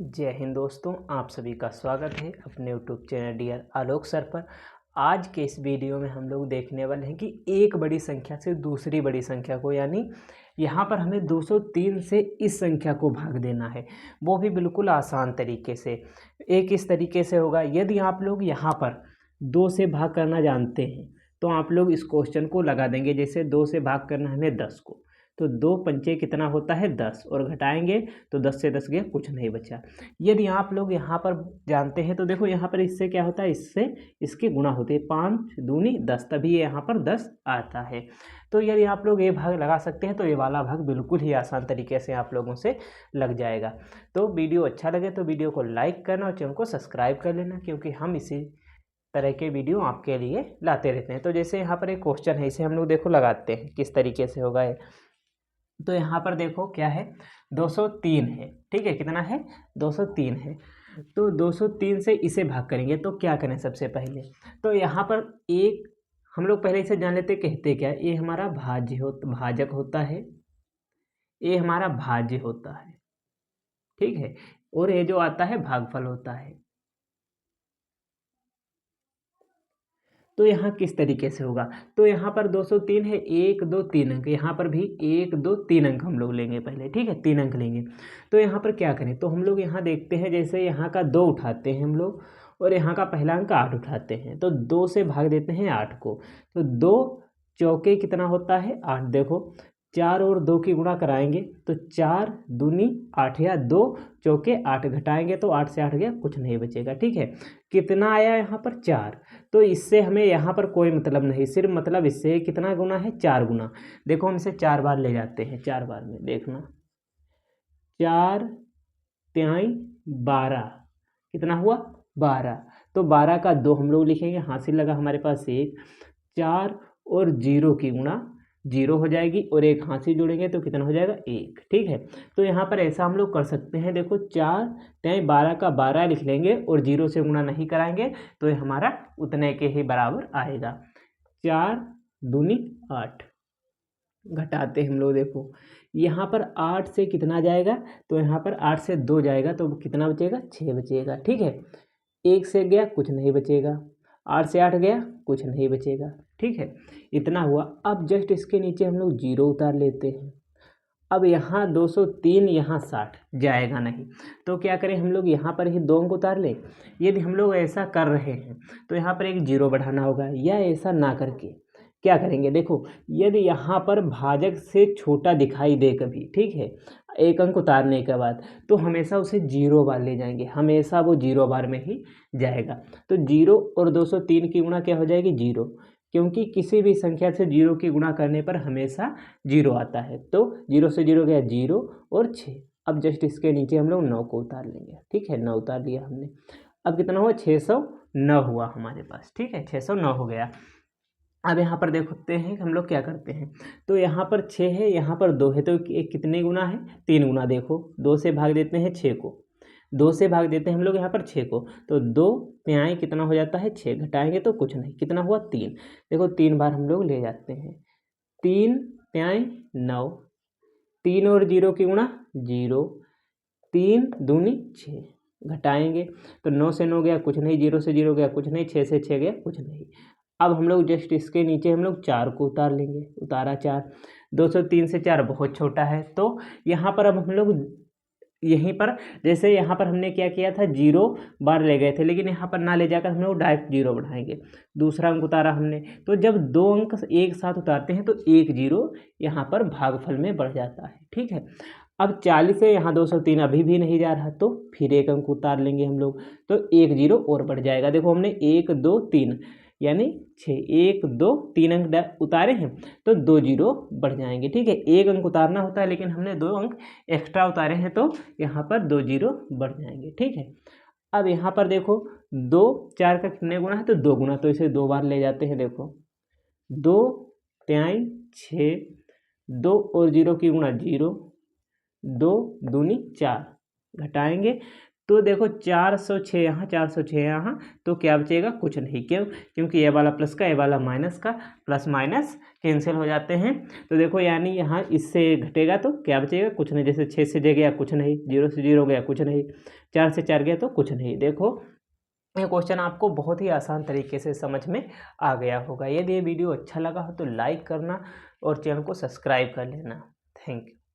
जय हिंद दोस्तों, आप सभी का स्वागत है अपने यूट्यूब चैनल डियर आलोक सर पर। आज के इस वीडियो में हम लोग देखने वाले हैं कि एक बड़ी संख्या से दूसरी बड़ी संख्या को, यानी यहाँ पर हमें 203 से इस संख्या को भाग देना है, वो भी बिल्कुल आसान तरीके से। एक इस तरीके से होगा, यदि आप लोग यहाँ पर 2 से भाग करना जानते हैं तो आप लोग इस क्वेश्चन को लगा देंगे। जैसे 2 से भाग करना है हमें 10 को, तो 2 पंचे कितना होता है 10, और घटाएंगे तो 10 से 10 गया, कुछ नहीं बचा। यदि आप लोग यहाँ पर जानते हैं तो देखो यहाँ पर इससे क्या होता है, इससे इसके गुणा होते हैं, 5 दूनी 10, तभी ये यहाँ पर 10 आता है। तो यदि आप लोग ये भाग लगा सकते हैं तो ये वाला भाग बिल्कुल ही आसान तरीके से आप लोगों से लग जाएगा। तो वीडियो अच्छा लगे तो वीडियो को लाइक करना और चैनल को सब्सक्राइब कर लेना, क्योंकि हम इसी तरह के वीडियो आपके लिए लाते रहते हैं। तो जैसे यहाँ पर एक क्वेश्चन है, इसे हम लोग देखो लगाते हैं किस तरीके से होगा ये। तो यहाँ पर देखो क्या है, 203 है, ठीक है, कितना है 203 है। तो 203 से इसे भाग करेंगे तो क्या करें सबसे पहले, तो यहाँ पर एक हम लोग पहले इसे जान लेते, कहते क्या, ये हमारा भाजक होता है, ये हमारा भाज्य होता है, ठीक है, और ये जो आता है भागफल होता है। तो यहाँ किस तरीके से होगा, तो यहाँ पर 203 है, 1 2 3 अंक, यहाँ पर भी 1 2 3 अंक हम लोग लेंगे पहले, ठीक है, 3 अंक लेंगे। तो यहाँ पर क्या करें, तो हम लोग यहाँ देखते हैं, जैसे यहाँ का 2 उठाते हैं हम लोग, और यहाँ का पहला अंक 8 उठाते हैं, तो 2 से भाग देते हैं 8 को, तो 2 चौके कितना होता है 8। देखो 4 और 2 की गुणा कराएंगे तो 4 दूनी 8, या 2 चौके 8, घटाएंगे तो 8 से 8 गया, कुछ नहीं बचेगा, ठीक है। कितना आया यहाँ पर 4, तो इससे हमें यहाँ पर कोई मतलब नहीं, सिर्फ मतलब इससे कितना गुना है 4 गुना। देखो हम इसे 4 बार ले जाते हैं, 4 बार में देखना, 4 तिहाई 12, कितना हुआ 12। तो 12 का 2 हम लोग लिखेंगे, हासिल लगा हमारे पास 1, 4 और 0 की गुणा 0 हो जाएगी, और एक हासिल जोड़ेंगे तो कितना हो जाएगा 1, ठीक है। तो यहाँ पर ऐसा हम लोग कर सकते हैं, देखो 4 तिहाई 12 का 12 लिख लेंगे और 0 से गुणा नहीं कराएंगे, तो ये हमारा उतने के ही बराबर आएगा। 4 दूनी 8, घटाते हम लोग, देखो यहाँ पर 8 से कितना जाएगा, तो यहाँ पर 8 से 2 जाएगा, तो कितना बचेगा 6 बचेगा, ठीक है। 1 से गया, कुछ नहीं बचेगा, 8 से 8 गया, कुछ नहीं बचेगा, ठीक है, इतना हुआ। अब जस्ट इसके नीचे हम लोग 0 उतार लेते हैं। अब यहाँ 203, यहाँ 60 जाएगा नहीं, तो क्या करें हम लोग, यहाँ पर ही 2 अंक उतार लें। यदि हम लोग ऐसा कर रहे हैं तो यहाँ पर एक 0 बढ़ाना होगा, या ऐसा ना करके क्या करेंगे, देखो यदि यहाँ पर भाजक से छोटा दिखाई दे कभी, ठीक है, एक अंक उतारने के बाद, तो हमेशा उसे 0 बार ले जाएंगे, हमेशा वो 0 बार में ही जाएगा। तो 0 और 203 की गुणा क्या हो जाएगी 0, क्योंकि किसी भी संख्या से 0 की गुणा करने पर हमेशा 0 आता है। तो 0 से 0 गया 0 और 6। अब जस्ट इसके नीचे हम लोग 9 को उतार लेंगे, ठीक है, 9 उतार लिया हमने। अब कितना हुआ 609 हुआ हमारे पास, ठीक है, 609 हो गया। अब यहाँ पर देखते हैं हम लोग क्या करते हैं, तो यहाँ पर 6 है, यहाँ पर 2 है, तो एक कितने गुना है 3 गुना। देखो 2 से भाग देते हैं 6 को, 2 से भाग देते हैं हम लोग यहाँ पर 6 को, तो 2 तिहाई कितना हो जाता है 6, घटाएंगे तो कुछ नहीं, कितना हुआ 3। देखो 3 बार हम लोग ले जाते हैं, 3 तिहाई 9, 3 और 0 की गुणा 0, 3 दूनी 6, घटाएंगे तो 9 से 9 गया, कुछ नहीं, 0 से 0 गया, कुछ नहीं, 6 से 6 गया, कुछ नहीं। अब हम लोग जस्ट इसके नीचे हम लोग 4 को उतार लेंगे, उतारा 4, 203 से 4 बहुत छोटा है, तो यहाँ पर अब हम लोग यहीं पर, जैसे यहाँ पर हमने क्या किया था 0 बार ले गए थे, लेकिन यहाँ पर ना ले जाकर हम लोग डायरेक्ट 0 बढ़ाएंगे। दूसरा अंक उतारा हमने, तो जब 2 अंक एक साथ उतारते हैं तो एक 0 यहाँ पर भागफल में बढ़ जाता है, ठीक है। अब 40 से यहाँ 203 अभी भी नहीं जा रहा, तो फिर एक अंक उतार लेंगे हम लोग, तो एक 0 और बढ़ जाएगा। देखो हमने 1 2 3 यानी 6, 1 2 3 अंक उतारे हैं, तो 2 0 बढ़ जाएंगे, ठीक है। एक अंक उतारना होता है, लेकिन हमने 2 अंक एक्स्ट्रा उतारे हैं, तो यहाँ पर 2 0 बढ़ जाएंगे, ठीक है। अब यहाँ पर देखो 2 4 का कितने गुना है, तो 2 गुना, तो इसे 2 बार ले जाते हैं। देखो 2 तिहाई 6, 2 और 0 की गुणा 0, 2 दूनी 4, घटाएंगे तो देखो 406 यहाँ, 406 यहाँ, तो क्या बचेगा? कुछ नहीं। क्यों? क्योंकि ये वाला प्लस का, ये वाला माइनस का, प्लस माइनस कैंसिल हो जाते हैं। तो देखो यानी यहाँ इससे घटेगा तो क्या बचेगा? कुछ नहीं। जैसे 6 से गया कुछ नहीं, 0 से 0 गया कुछ नहीं, 4 से 4 गया तो कुछ नहीं। देखो ये क्वेश्चन आपको बहुत ही आसान तरीके से समझ में आ गया होगा। यदि ये वीडियो अच्छा लगा हो तो लाइक करना और चैनल को सब्सक्राइब कर लेना। Thank you.